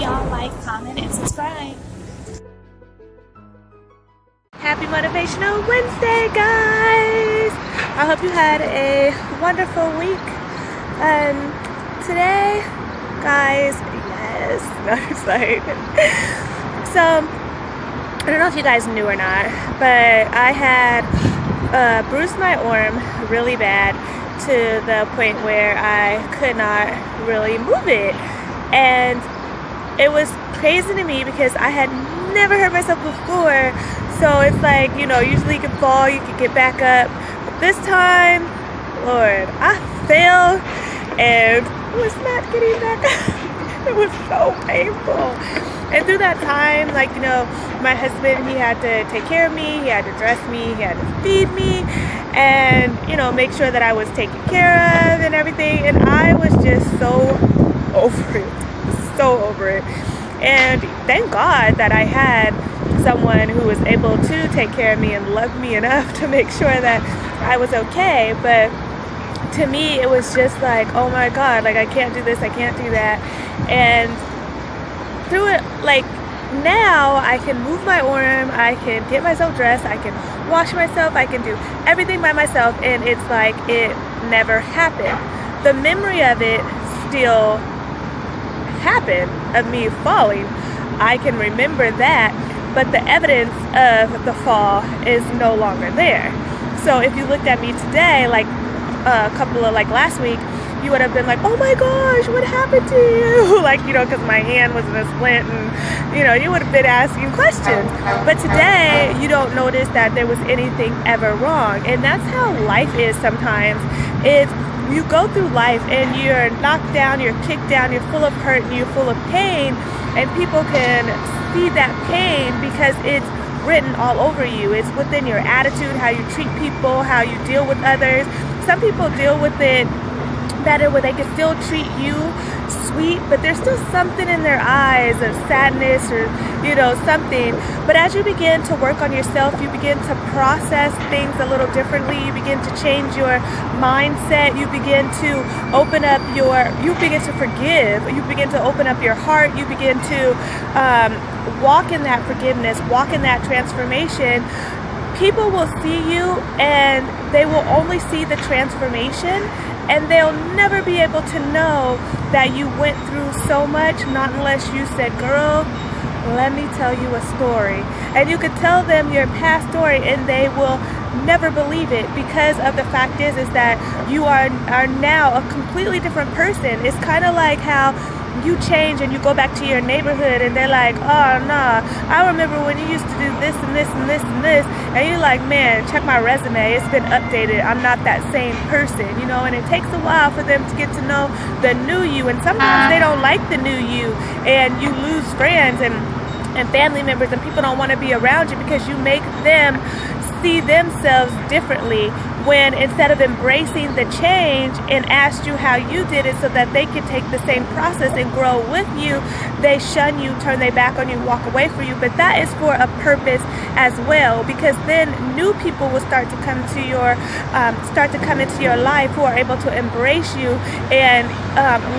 y'all like, comment, and subscribe. Happy Motivational Wednesday, guys! I hope you had a wonderful week. Today, guys, yes, no, it's like, so, I don't know if you guys knew or not, but I had bruised my arm really bad to the point where I could not really move it. And it was crazy to me because I had never hurt myself before. So it's like, usually you can fall, you can get back up. But this time, Lord, I fell and was not getting back up. It was so painful. And through that time, my husband, he had to take care of me, he had to dress me, he had to feed me, and, make sure that I was taken care of and everything. And I was just so over it. And thank God that I had someone who was able to take care of me and love me enough to make sure that I was okay. But to me, it was just like, oh my God, I can't do this, I can't do that. And through it, now I can move my arm, I can get myself dressed, I can wash myself, I can do everything by myself, and it's like it never happened. The memory of it still happened, of me falling. I can remember that, but the evidence of the fall is no longer there. So if you looked at me today, a couple of last week, you would have been like, oh my gosh, what happened to you? Because my hand was in a splint, and you would have been asking questions. But today, you don't notice that there was anything ever wrong. And that's how life is sometimes. It's you go through life and you're knocked down, you're kicked down, you're full of hurt, and you're full of pain, and people can see that pain because it's written all over you. It's within your attitude, how you treat people, how you deal with others. Some people deal with it better where they can still treat you sweet, but there's still something in their eyes of sadness or something. But as you begin to work on yourself, you begin to process things a little differently, you begin to change your mindset, you begin to begin to forgive, you begin to open up your heart, you begin to walk in that forgiveness, walk in that transformation. People will see you and they will only see the transformation, and they'll never be able to know that you went through so much, not unless you said, girl, let me tell you a story. And you could tell them your past story and they will never believe it, because of the fact is that you are now a completely different person. It's kind of like how you change and you go back to your neighborhood and they're like, oh nah, I remember when you used to do this and this and this and this, and you're like, man, check my resume, it's been updated, I'm not that same person, and it takes a while for them to get to know the new you, and sometimes they don't like the new you, and you lose friends and family members, and people don't want to be around you because you make them see themselves differently, when instead of embracing the change and ask you how you did it so that they can take the same process and grow with you, they shun you, turn their back on you, walk away from you. But that is for a purpose as well, because then new people will start to come into your life who are able to embrace you and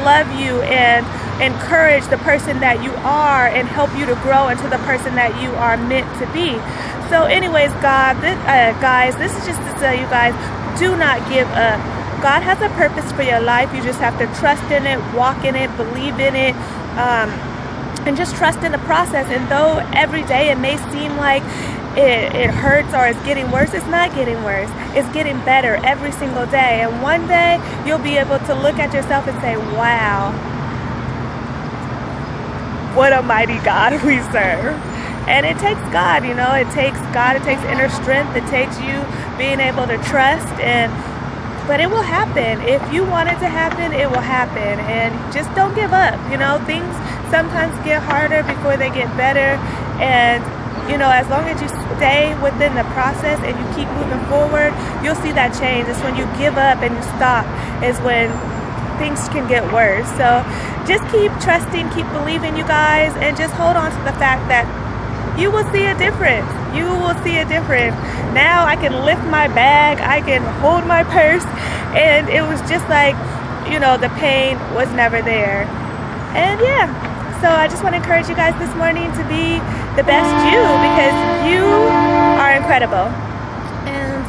love you and encourage the person that you are and help you to grow into the person that you are meant to be. So anyways, guys, this is just to tell you guys, do not give up. God has a purpose for your life. You just have to trust in it, walk in it, believe in it, and just trust in the process. And though every day it may seem like it hurts or it's getting worse, it's not getting worse. It's getting better every single day. And one day you'll be able to look at yourself and say, wow, what a mighty God we serve. And it takes God, it takes God, it takes inner strength, it takes you being able to trust, but it will happen. If you want it to happen, it will happen. And just don't give up. Things sometimes get harder before they get better. And, as long as you stay within the process and you keep moving forward, you'll see that change. It's when you give up and you stop is when things can get worse. So just keep trusting, keep believing, you guys, and just hold on to the fact that you will see a difference. You will see a difference. Now I can lift my bag, I can hold my purse, and it was just like, the pain was never there. And yeah, So I just want to encourage you guys this morning to be the best you, because you are incredible. And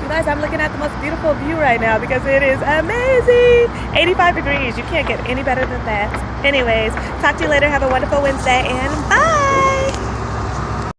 you guys, I'm looking at the most beautiful view right now because it is amazing. 85 degrees. You can't get any better than that. Anyways, talk to you later. Have a wonderful Wednesday, and bye.